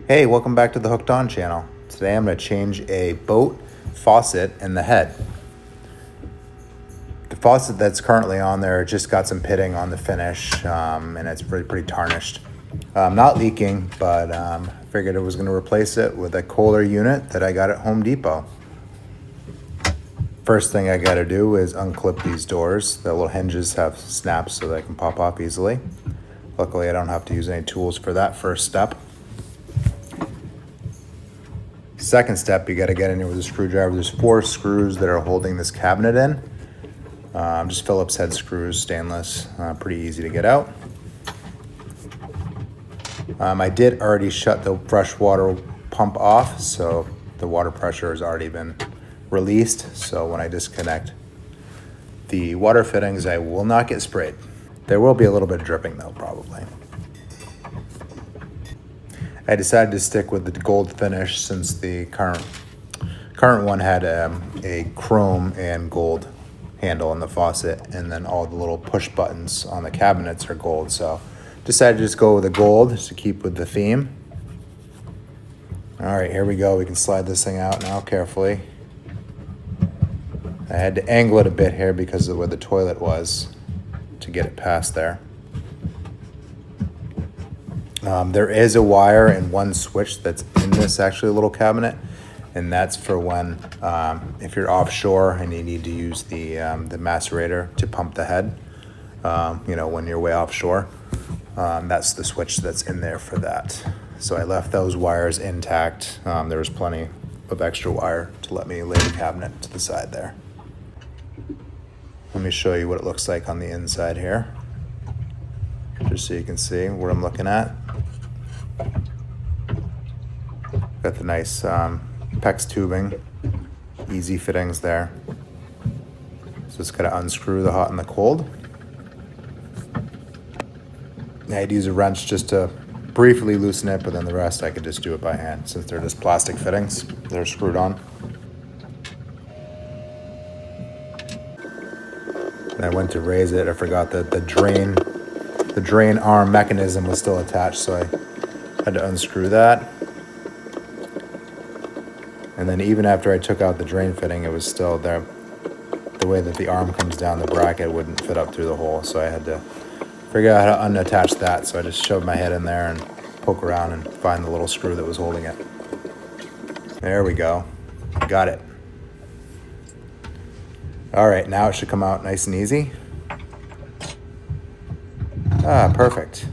Hey, welcome back to the Hooked On channel. Today I'm going to change a boat faucet in the head. The faucet that's currently on there just got some pitting on the finish, and it's pretty tarnished. Not leaking, but figured I was going to replace it with a Kohler unit that I got at Home Depot. First thing I got to do is unclip these doors. The little hinges have snaps so they can pop off easily. Luckily, I don't have to use any tools for that first step. Second step, you got to get in here with a screwdriver. There's 4 screws that are holding this cabinet in. Just Phillips head screws, stainless, pretty easy to get out. I did already shut the fresh water pump off, so the water pressure has already been released. So when I disconnect the water fittings, I will not get sprayed. There will be a little bit of dripping though, probably. I decided to stick with the gold finish since the current one had a chrome and gold handle on the faucet, and then all the little push buttons on the cabinets are gold. So decided to just go with the gold just to keep with the theme. All right, here we go. We can slide this thing out now carefully. I had to angle it a bit here because of where the toilet was to get it past there. There is a wire and one switch that's in this actually little cabinet, and that's for when if you're offshore and you need to use the macerator to pump the head, when you're way offshore. That's the switch that's in there for that. So I left those wires intact. There was plenty of extra wire to let me lay the cabinet to the side there. Let me show you what it looks like on the inside here, just so you can see what I'm looking at. Got the nice PEX tubing, easy fittings there. So just gotta unscrew the hot and the cold. I had to use a wrench just to briefly loosen it, but then the rest I could just do it by hand since they're just plastic fittings. They're screwed on. And I went to raise it. I forgot that the drain arm mechanism was still attached, so I had to unscrew that. And then even after I took out the drain fitting, it was still there. The way that the arm comes down, the bracket wouldn't fit up through the hole, so I had to figure out how to unattach that. So I just shoved my head in there and poke around and find the little screw that was holding it. There we go. Got it. All right, now it should come out nice and easy. Perfect.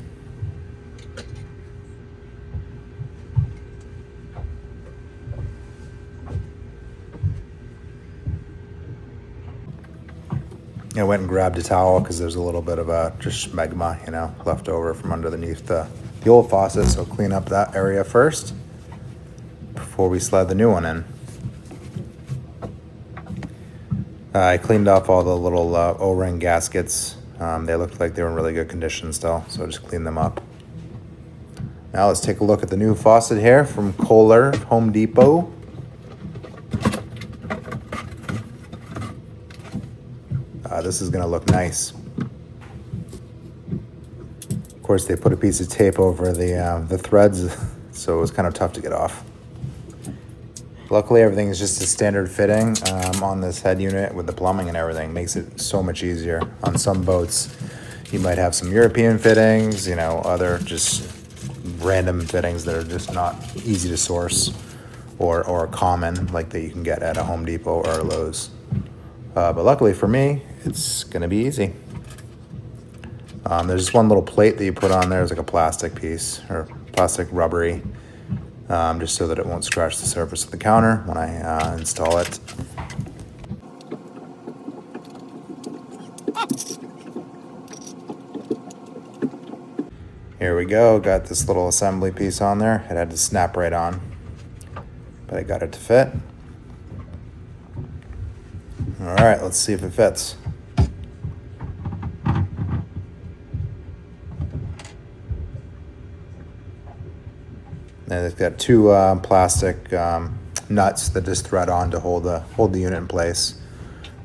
I went and grabbed a towel because there's a little bit of just smegma, left over from underneath the old faucet. So clean up that area first before we slide the new one in. I cleaned off all the little O-ring gaskets. They looked like they were in really good condition still, so I just cleaned them up. Now let's take a look at the new faucet here from Kohler, Home Depot. This is gonna look nice. Of course, they put a piece of tape over the threads, so it was kind of tough to get off. Luckily, everything is just a standard fitting on this head unit with the plumbing and everything. Makes it so much easier. On some boats, you might have some European fittings, other just random fittings that are just not easy to source or common, like that you can get at a Home Depot or a Lowe's. But luckily for me, it's gonna be easy. There's just one little plate that you put on there. It's like a plastic piece or plastic rubbery, just so that it won't scratch the surface of the counter when I install it. Here we go, got this little assembly piece on there. It had to snap right on, but I got it to fit. All right, let's see if it fits. And it's got 2 plastic nuts that just thread on to hold the unit in place.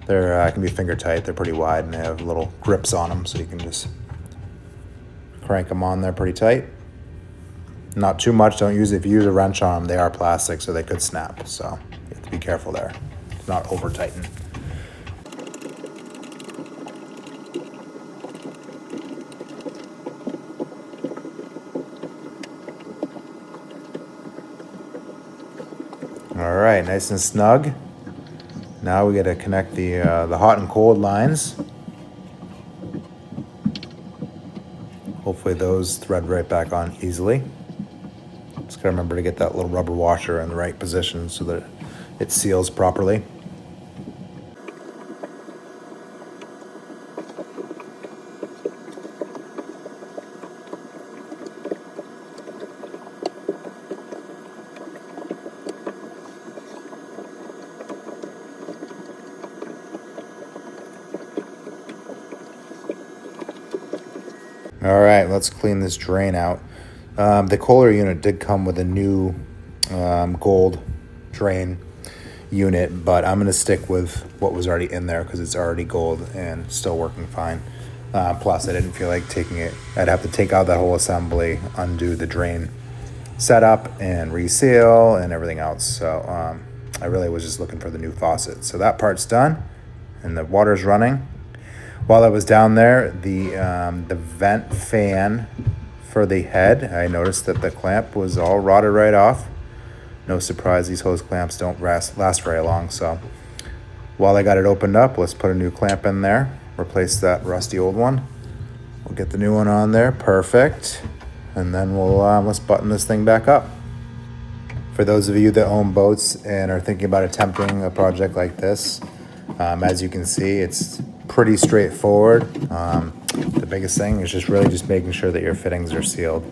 They're can be finger tight. They're pretty wide and they have little grips on them, so you can just crank them on there pretty tight. Not too much, don't use it. If you use a wrench on them, they are plastic, so they could snap. So you have to be careful there. Not over tighten. All right, nice and snug. Now we got to connect the hot and cold lines. Hopefully those thread right back on easily. Just gotta remember to get that little rubber washer in the right position so that it seals properly. All right, let's clean this drain out. The Kohler unit did come with a new gold drain unit, but I'm gonna stick with what was already in there because it's already gold and still working fine. Plus, I didn't feel like taking it. I'd have to take out that whole assembly, undo the drain setup and reseal and everything else. So I really was just looking for the new faucet. So that part's done and the water's running. While I was down there, the vent fan for the head, I noticed that the clamp was all rotted right off. No surprise, these hose clamps don't last very long. So while I got it opened up, let's put a new clamp in there, replace that rusty old one. We'll get the new one on there, perfect. And then we'll let's button this thing back up. For those of you that own boats and are thinking about attempting a project like this, as you can see, it's pretty straightforward. The biggest thing is just really just making sure that your fittings are sealed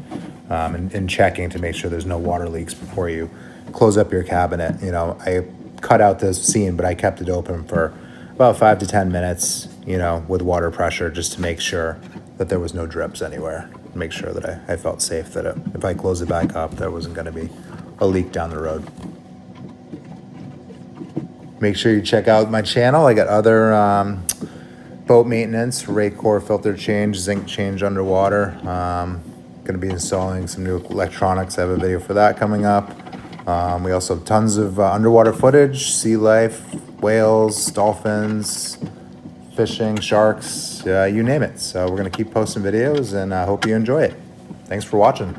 and checking to make sure there's no water leaks before you close up your cabinet. You know, I cut out this seam, but I kept it open for about 5 to 10 minutes, you know, with water pressure just to make sure that there was no drips anywhere. Make sure that I felt safe that if I close it back up, there wasn't going to be a leak down the road. Make sure you check out my channel. I got other boat maintenance, rake core filter change, zinc change underwater. Going to be installing some new electronics. I have a video for that coming up. We also have tons of underwater footage, sea life, whales, dolphins, fishing, sharks, you name it. So we're going to keep posting videos and I hope you enjoy it. Thanks for watching.